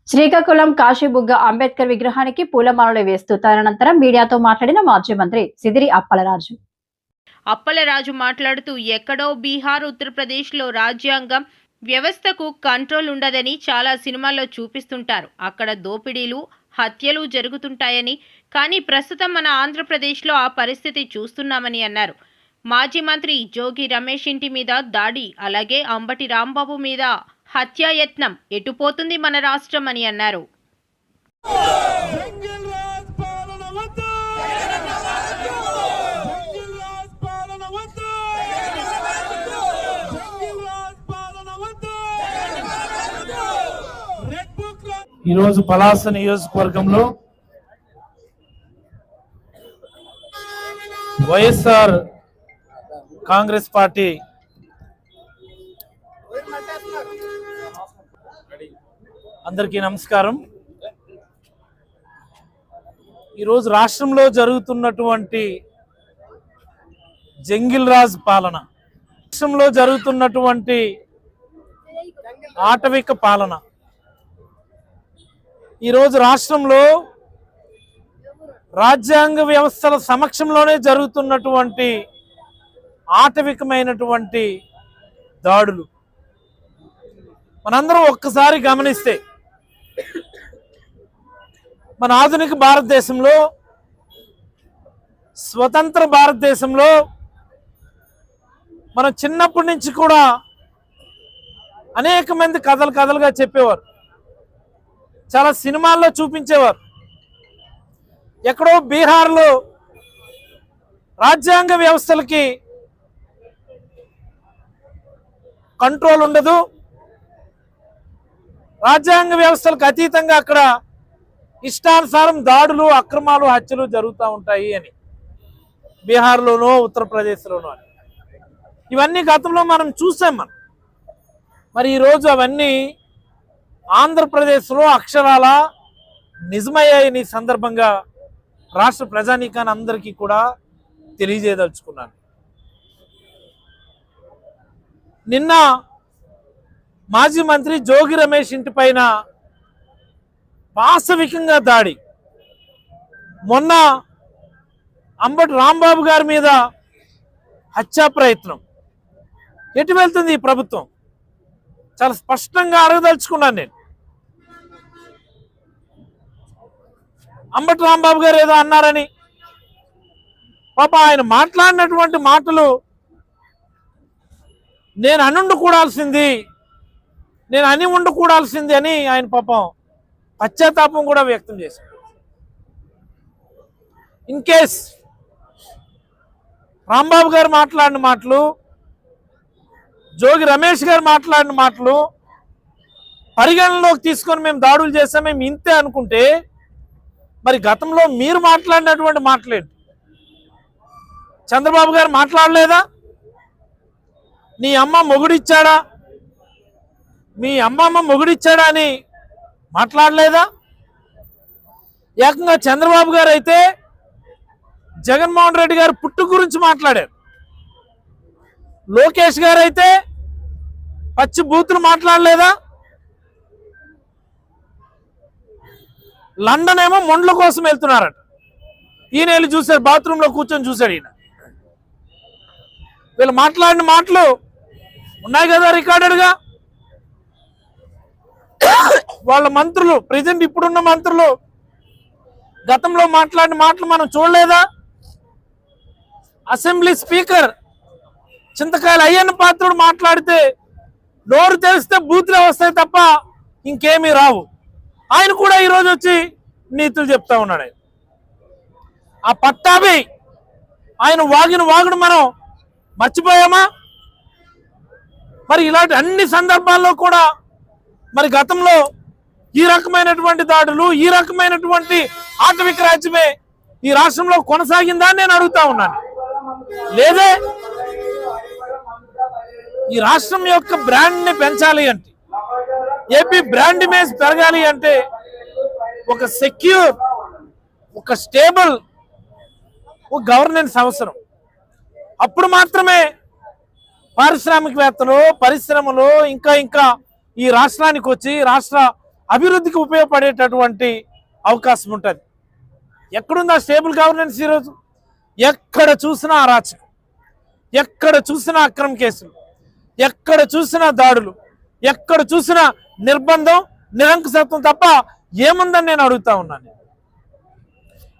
శ్రీకాకుళం కాశీబుగ్గ అంబేద్కర్ విగ్రహానికి పూలమాలలు వేస్తూ తదనంతరం మీడియాతో మాట్లాడిన మాజీ మంత్రి సిదిరి అప్పలరాజు మాట్లాడుతూ ఎక్కడో బీహార్, ఉత్తరప్రదేశ్లో రాజ్యాంగం వ్యవస్థకు కంట్రోల్ ఉండదని చాలా సినిమాల్లో చూపిస్తుంటారు. అక్కడ దోపిడీలు, హత్యలు జరుగుతుంటాయని, కానీ ప్రస్తుతం మన ఆంధ్రప్రదేశ్లో ఆ పరిస్థితి చూస్తున్నామని అన్నారు. మాజీ మంత్రి జోగి రమేష్ ఇంటి మీద దాడి, అలాగే అంబటి రాంబాబు మీద హత్యాయత్నం, ఎటుపోతుంది మన రాష్ట్రం అని అన్నారు. ఈరోజు పలాస నియోజకవర్గంలో వైఎస్ఆర్ కాంగ్రెస్ పార్టీ అందరికీ నమస్కారం. ఈరోజు రాష్ట్రంలో జరుగుతున్నటువంటి జంగిల్ రాజ్ పాలన, రాష్ట్రంలో జరుగుతున్నటువంటి ఆటవిక పాలన, ఈరోజు రాష్ట్రంలో రాజ్యాంగ వ్యవస్థల సమక్షంలోనే జరుగుతున్నటువంటి ఆటవికమైనటువంటి దాడులు మనందరం ఒక్కసారి గమనిస్తే, మన ఆధునిక భారతదేశంలో, స్వతంత్ర భారతదేశంలో మనం చిన్నప్పటి నుంచి కూడా అనేక మంది కథలుగా చెప్పేవారు, చాలా సినిమాల్లో చూపించేవారు. ఎక్కడో బీహార్లో రాజ్యాంగ వ్యవస్థలకి కంట్రోల్ ఉండదు, రాజ్యాంగ వ్యవస్థలకు అతీతంగా అక్కడ ఇష్టానుసారం దాడులు, అక్రమాలు, హత్యలు జరుగుతూ ఉంటాయి అని, బీహార్లోనో ఉత్తరప్రదేశ్లోనో అని. ఇవన్నీ గతంలో మనం చూసాం. మరి ఈరోజు అవన్నీ ఆంధ్రప్రదేశ్లో అక్షరాల నిజమయ్యాయని సందర్భంగా రాష్ట్ర ప్రజానీకాన్ని అందరికీ కూడా తెలియజేయదలుచుకున్నాను. నిన్న మాజీ మంత్రి జోగి రమేష్ ఇంటి పైన పాశవికంగా దాడి, మొన్న అంబటి రాంబాబు గారి మీద హత్యా ప్రయత్నం. ఎటు వెళ్తుంది ఈ ప్రభుత్వం? చాలా స్పష్టంగా అడగదలుచుకున్నాను నేను. అంబటి రాంబాబు గారు ఏదో అన్నారని, పాప ఆయన మాట్లాడినటువంటి మాటలు నేను అని ఉండకూడాల్సింది అని ఆయన పాపం పశ్చాత్తాపం కూడా వ్యక్తం చేశారు. ఇన్ కేస్ రాంబాబు గారు మాట్లాడిన మాటలు, జోగి రమేష్ గారు మాట్లాడిన మాటలు పరిగణనలోకి తీసుకొని మేము దాడులు చేస్తాం, మేము ఇంతే అనుకుంటే, మరి గతంలో మీరు మాట్లాడినటువంటి మాటలేంటి? చంద్రబాబు గారు మాట్లాడలేదా? నీ అమ్మ మొగుడిచ్చాడా, మీ అమ్మమ్మ మొగుడిచ్చాడా అని మాట్లాడలేదా? ఏకంగా చంద్రబాబు గారు అయితే జగన్మోహన్ రెడ్డి గారు పుట్టు గురించి మాట్లాడారు. లోకేష్ గారు అయితే పచ్చి బూతులు మాట్లాడలేదా? లండన్ ఏమో మొండ్ల కోసం వెళ్తున్నారట, ఈయన వెళ్ళి చూశారు, బాత్రూంలో కూర్చొని చూశాడు ఈయన. వీళ్ళు మాట్లాడిన మాటలు ఉన్నాయి కదా రికార్డెడ్గా. వాళ్ళ మంత్రులు, ప్రెజెంట్ ఇప్పుడున్న మంత్రులు గతంలో మాట్లాడిన మాటలు మనం చూడలేదా? అసెంబ్లీ స్పీకర్ చింతకాయలు అయ్యన్న పాత్రుడు మాట్లాడితే నోరు తెరిస్తే బూతులే వస్తాయి తప్ప ఇంకేమీ రావు. ఆయన కూడా ఈరోజు వచ్చి నీతులు చెప్తా ఉన్నాడు. ఆ పట్టాభి ఆయన వాగుడు మనం మర్చిపోయామా? మరి ఇలాంటి అన్ని సందర్భాల్లో కూడా మరి గతంలో ఈ రకమైనటువంటి దాడులు, ఈ రకమైనటువంటి ఆటవిక రాజ్యమే ఈ రాష్ట్రంలో కొనసాగిందా అని నేను అడుగుతా ఉన్నాను. లేదే, ఈ రాష్ట్రం యొక్క బ్రాండ్ని పెంచాలి అంటే, ఏపీ బ్రాండ్ ఇమేజ్ పెరగాలి అంటే ఒక సెక్యూర్, ఒక స్టేబుల్, ఒక గవర్నెన్స్ అవసరం. అప్పుడు మాత్రమే పారిశ్రామికవేత్తలు, పరిశ్రమలు ఇంకా ఈ రాష్ట్రానికి వచ్చి రాష్ట్ర అభివృద్ధికి ఉపయోగపడేటటువంటి అవకాశం ఉంటుంది. ఎక్కడుంది ఆ స్టేబుల్ గవర్నెన్స్? ఈరోజు ఎక్కడ చూసినా అరాచకం, ఎక్కడ చూసినా అక్రమ కేసులు, ఎక్కడ చూసినా దాడులు, ఎక్కడ చూసినా నిర్బంధం, నిరంకుశత్వం తప్ప ఏముందని నేను అడుగుతా ఉన్నాను.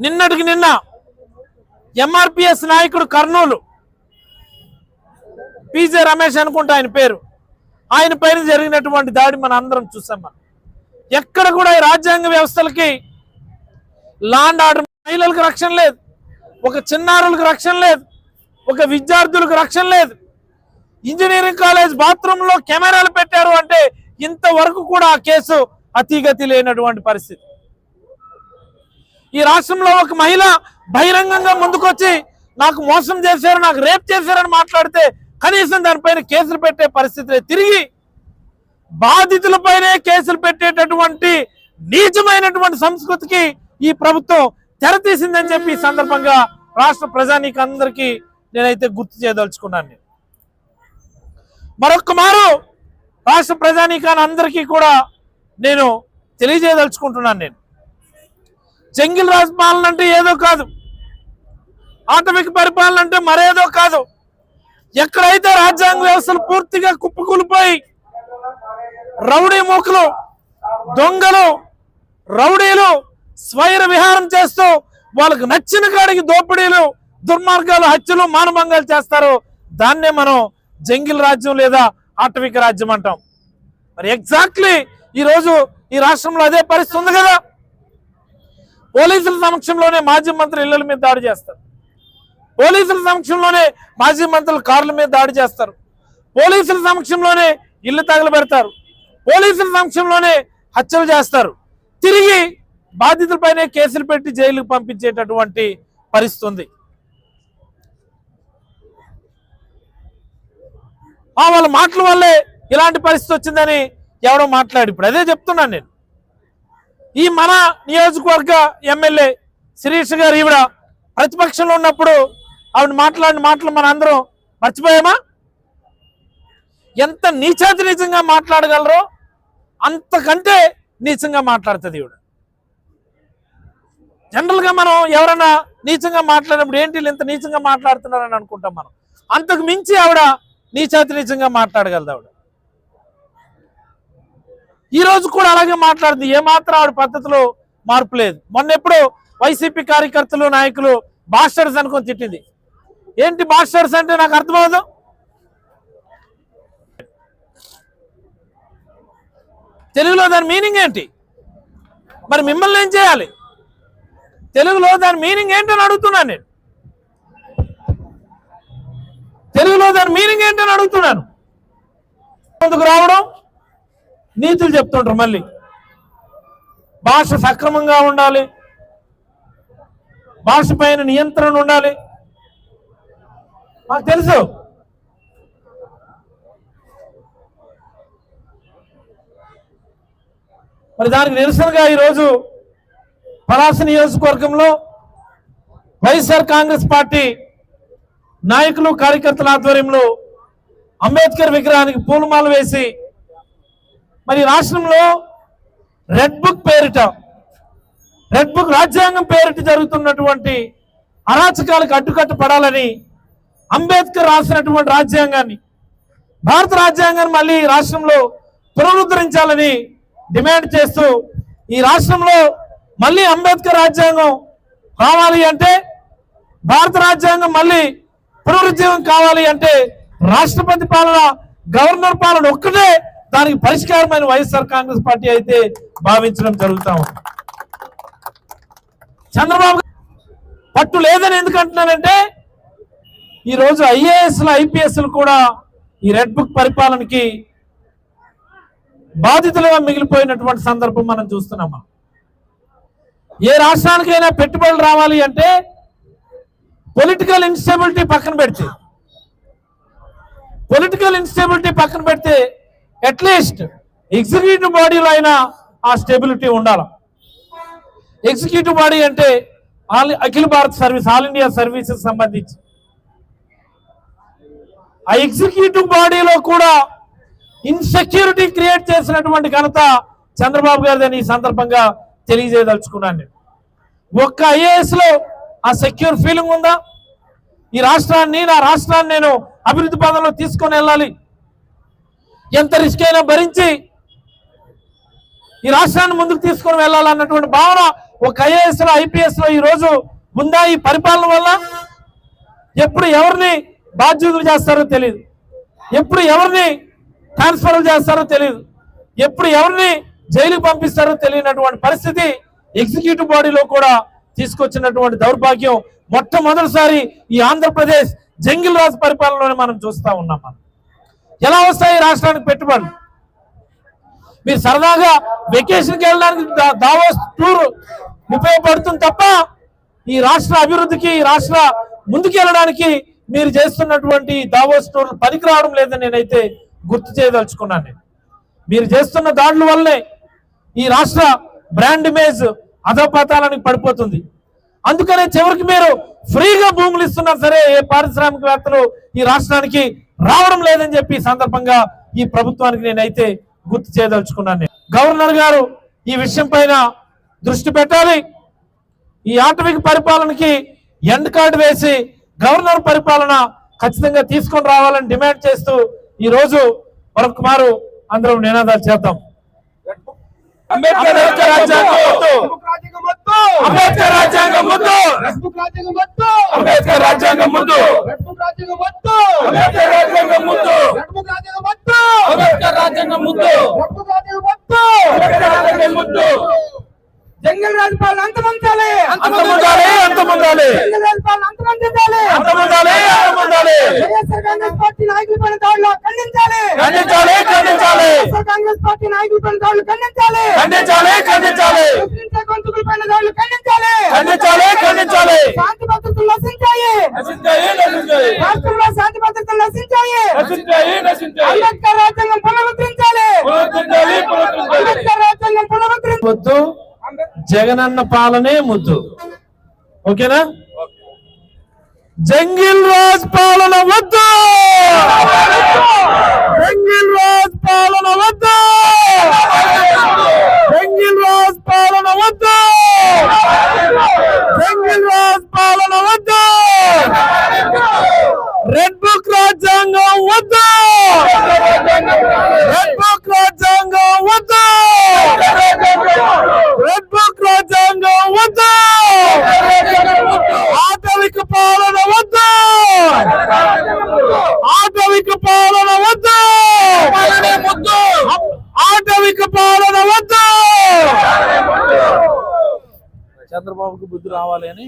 నిన్నటికి నిన్న ఎంఆర్పిఎస్ నాయకుడు కర్నూలు పీజే రమేష్ అనుకుంటా ఆయన పేరు, ఆయన పైన జరిగినటువంటి దాడి మన అందరం చూసాం. మనం ఎక్కడ కూడా ఈ రాజ్యాంగ వ్యవస్థలకి లా అండ్ ఆర్డర్, మహిళలకు రక్షణ లేదు, ఒక చిన్నారులకు రక్షణ లేదు, ఒక విద్యార్థులకు రక్షణ లేదు. ఇంజనీరింగ్ కాలేజ్ బాత్రూంలో కెమెరాలు పెట్టారు అంటే ఇంతవరకు కూడా ఆ కేసు అతిగతి లేనటువంటి పరిస్థితి. ఈ రాష్ట్రంలో ఒక మహిళ బహిరంగంగా ముందుకొచ్చి నాకు మోసం చేశారు, నాకు రేప్ చేశారని మాట్లాడితే కనీసం దానిపైన కేసులు పెట్టే పరిస్థితి, తిరిగి బాధితులపైనే కేసులు పెట్టేటటువంటి నీచమైనటువంటి సంస్కృతికి ఈ ప్రభుత్వం తెరతీసిందని చెప్పి ఈ సందర్భంగా రాష్ట్ర ప్రజానీకందరికీ నేనైతే గుర్తు చేయదలుచుకున్నాను. మరొక్క మారు రాష్ట్ర ప్రజానీకాన్ని అందరికీ కూడా నేను తెలియజేయదలుచుకుంటున్నాను. నేను జంగిల్ రాజ్ పాలన అంటే ఏదో కాదు, ఆటవిక పరిపాలన అంటే మరేదో కాదు. ఎక్కడైతే రాజ్యాంగ వ్యవస్థలు పూర్తిగా కుప్పకూలిపోయి రౌడీ మూకలు, దొంగలు, రౌడీలు స్వైర విహారం చేస్తూ వాళ్ళకు నచ్చిన కాడికి దోపిడీలు, దుర్మార్గాలు, హత్యలు, మానభంగాలు చేస్తారు. దాన్నే మనం జంగిల్ రాజ్యం లేదా ఆటవిక రాజ్యం అంటాం. మరి ఎగ్జాక్ట్లీ ఈరోజు ఈ రాష్ట్రంలో అదే పరిస్థితి ఉంది కదా. పోలీసుల సమక్షంలోనే మాజీ మంత్రులు ఇళ్ల మీద దాడి చేస్తారు, పోలీసుల సమక్షంలోనే మాజీ మంత్రులు కార్ల మీద దాడి చేస్తారు, పోలీసుల సమక్షంలోనే ఇల్లు తగలబెడతారు, పోలీసుల సమక్షంలోనే హత్యలు చేస్తారు. తిరిగి బాధితులపైనే కేసులు పెట్టి జైలుకు పంపించేటటువంటి పరిస్థితి ఉంది. వాళ్ళ మాటల వల్లే ఇలాంటి పరిస్థితి వచ్చిందని ఎవడో మాట్లాడి, ఇప్పుడు అదే చెప్తున్నాను నేను. ఈ మన నియోజకవర్గ ఎమ్మెల్యే శిరీష్ గారు ఈవిడ ప్రతిపక్షంలో ఉన్నప్పుడు ఆవిడ మాట్లాడిన మాటలు మన అందరం మర్చిపోయామా? ఎంత నీచాతి నీచంగా మాట్లాడగలరో అంతకంటే నీచంగా మాట్లాడుతుంది ఈవిడ. జనరల్గా మనం ఎవరైనా నీచంగా మాట్లాడినప్పుడు ఏంటి ఇంత నీచంగా మాట్లాడుతున్నారని అనుకుంటాం మనం. అంతకు మించి ఆవిడ నీచాతి నీచంగా మాట్లాడగలదు ఆవిడ. ఈ రోజు కూడా అలాగే మాట్లాడుతుంది, ఏమాత్రం ఆవిడ పద్ధతిలో మార్పు లేదు. మొన్న ఎప్పుడు వైసీపీ కార్యకర్తలు, నాయకులు బాస్టర్స్ అనుకొని తిట్టింది. ఏంటి బాస్టర్స్ అంటే నాకు అర్థమవుదు. తెలుగులో దాని మీనింగ్ ఏంటి? మరి మిమ్మల్ని ఏం చేయాలి? తెలుగులో దాని మీనింగ్ ఏంటని అడుగుతున్నాను నేను. తెలుగులో దాని మీనింగ్ ఏంటని అడుగుతున్నాను. ముందుకు రావడం, నీతులు చెప్తుంటారు. మళ్ళీ భాష సక్రమంగా ఉండాలి, భాష పైన నియంత్రణ ఉండాలి, మాకు తెలుసు. మరి దానికి నిరసనగా ఈరోజు పలాస నియోజకవర్గంలో వైఎస్ఆర్ కాంగ్రెస్ పార్టీ నాయకులు, కార్యకర్తల ఆధ్వర్యంలో అంబేద్కర్ విగ్రహానికి పూలమాల వేసి, మరి రాష్ట్రంలో రెడ్ బుక్ పేరిట, రెడ్ బుక్ రాజ్యాంగం పేరిట జరుగుతున్నటువంటి అరాచకాలకు అడ్డుకట్ట పడాలని, అంబేద్కర్ రాసినటువంటి రాజ్యాంగాన్ని, భారత రాజ్యాంగాన్ని మళ్ళీ రాష్ట్రంలో పునరుద్ధరించాలని డిమాండ్ చేస్తూ, ఈ రాష్ట్రంలో మళ్ళీ అంబేద్కర్ రాజ్యాంగం కావాలి అంటే, భారత రాజ్యాంగం మళ్ళీ పునరుజ్జీవం కావాలి అంటే రాష్ట్రపతి పాలన, గవర్నర్ పాలన ఒక్కటే దానికి పరిష్కారమైన వైఎస్ఆర్ కాంగ్రెస్ పార్టీ అయితే భావించడం జరుగుతా ఉంది. చంద్రబాబు పట్టు లేదని ఎందుకు అంటున్నానంటే, ఈరోజు ఐఏఎస్లు, ఐపీఎస్లు కూడా ఈ రెడ్ బుక్ పరిపాలనకి బాధితులుగా మిగిలిపోయినటువంటి సందర్భం మనం చూస్తున్నామా. ఏ రాష్ట్రానికైనా పెట్టుబడులు రావాలి అంటే పొలిటికల్ ఇన్స్టెబిలిటీ పక్కన పెడితే అట్లీస్ట్ ఎగ్జిక్యూటివ్ బాడీలో అయినా ఆ స్టెబిలిటీ ఉండాలి. ఎగ్జిక్యూటివ్ బాడీ అంటే అఖిల భారత సర్వీస్, ఆల్ ఇండియా సర్వీసెస్ సంబంధించి ఆ ఎగ్జిక్యూటివ్ బాడీలో కూడా ఇన్సెక్యూరిటీ క్రియేట్ చేసినటువంటి ఘనత చంద్రబాబు గారిదని ఈ సందర్భంగా తెలియజేయదలుచుకున్నాను నేను. ఒక్క ఐఏఎస్ లో ఆ సెక్యూర్ ఫీలింగ్ ఉందా? ఈ రాష్ట్రాన్ని, నా రాష్ట్రాన్ని నేను అభివృద్ధి పదంలో తీసుకొని వెళ్ళాలి, ఎంత రిస్క్ అయినా భరించి ఈ రాష్ట్రాన్ని ముందుకు తీసుకొని వెళ్ళాలన్నటువంటి భావన ఒక ఐఏఎస్ లో, ఐపీఎస్ లో ఈ రోజు ఉందా? ఈ పరిపాలన వల్ల ఎప్పుడు ఎవరిని బాధ్యతలు చేస్తారో తెలియదు, ఎప్పుడు ఎవరిని ట్రాన్స్ఫర్ చేస్తారో తెలియదు, ఎప్పుడు ఎవరిని జైలుకు పంపిస్తారో తెలియనటువంటి పరిస్థితి ఎగ్జిక్యూటివ్ బాడీలో కూడా తీసుకొచ్చినటువంటి దౌర్భాగ్యం మొట్టమొదటిసారి ఈ ఆంధ్రప్రదేశ్ జంగిల్ రాజు పరిపాలనలోనే మనం చూస్తా ఉన్నాం. మనం ఎలా వస్తాయి రాష్ట్రానికి పెట్టుబడులు? మీరు సరదాగా వెకేషన్కి వెళ్ళడానికి దావోస్ టూర్ ఉపయోగపడుతుంది తప్ప ఈ రాష్ట్ర అభివృద్ధికి, ఈ రాష్ట్ర ముందుకు వెళ్ళడానికి మీరు చేస్తున్నటువంటి దావోస్ టూర్ పనికి రావడం లేదని నేనైతే గుర్తు చేయదలుచుకున్నాను. నేను మీరు చేస్తున్న దాడుల వల్లే ఈ రాష్ట్ర బ్రాండ్ ఇమేజ్ అధోపాతాలానికి పడిపోతుంది. అందుకనే చివరికి మీరు ఫ్రీగా భూములు ఇస్తున్నా సరే ఏ పారిశ్రామికవేత్తలు ఈ రాష్ట్రానికి రావడం లేదని చెప్పి సందర్భంగా ఈ ప్రభుత్వానికి నేనైతే గుర్తు చేయదలుచుకున్నాను. నేను గవర్నర్ గారు ఈ విషయం పైన దృష్టి పెట్టాలి. ఈ ఆటవిక పరిపాలనకి ఎండ్ కార్డు వేసి గవర్నర్ పరిపాలన ఖచ్చితంగా తీసుకొని రావాలని డిమాండ్ చేస్తూ ఈ రోజు మరొక మారు అందరం నినాదాలు చేద్దాం. అంబేద్కర్ రాజ్యాంగం వద్దు, అంబేద్కర్ రాజ్యాంగం వద్దు, అంబేద్కర్ రాజ్యాంగం వద్దు, అంబేద్కర్ రాజ్యాంగం వద్దు, అంబేద్కర్ రాజ్యాంగం వద్దు, అంబేద్కర్ రాజ్యాంగం వద్దు. జంగల్ రాజు పాలన అంతమందాలి, అంతమందాలి, అంతమందాలి, జంగల్ రాజు పాలన అంతమందాలి, అంతమందాలి, అంతమందాలి. వైఎస్ఆర్ కాంగ్రెస్ పార్టీ నాయకులపైన దాడులు ఖండించాలి, ఖండించాలి, ఖండించాలి, వైఎస్ఆర్ కాంగ్రెస్ పార్టీ నాయకులపైన దాడులు ఖండించాలి, ఖండించాలి, ఖండించాలి, ప్రశ్నించే గొంతుకులపైన దాడులు ఖండించాలి, ఖండించాలి, ఖండించాలి. శాంతి భద్రతలు నశించాయి, నశించాయి, నశించాయి, రాష్ట్రంలో శాంతి భద్రతలు నశించాయి, నశించాయి, నశించాయి. అంబేద్కర్ రాజ్యాంగం పునరుద్ధరించాలి, పునరుద్ధరించాలి, పునరుద్ధరించాలి. అంబేద్కర్ రాజ్యాంగం పునరుద్ధరించాలి. వద్దు, జగనన్న పాలనే ముద్దు. ఓకేనా? జంగిల్ రాజ్ పాలన వద్దు, జంగిల్ రాజ్ పాలన వద్దు, జంగిల్ రాజ్ పాలన వద్దు, జంగిల్ రాజ్ పాలన వద్దు, రెడ్ బుక్ రాజ్యాంగం వద్దు, రెడ్ బుక్ రాజ్యాంగం వద్దు, రెడ్ బుక్ రాజ్యాంగం వద్దు, ఆటవిక పాలన వద్దు, ఆటవిక పాలన వద్దు, ఆటవిక పాలన వద్దు. చంద్రబాబుకి బుద్ధి రావాలి అని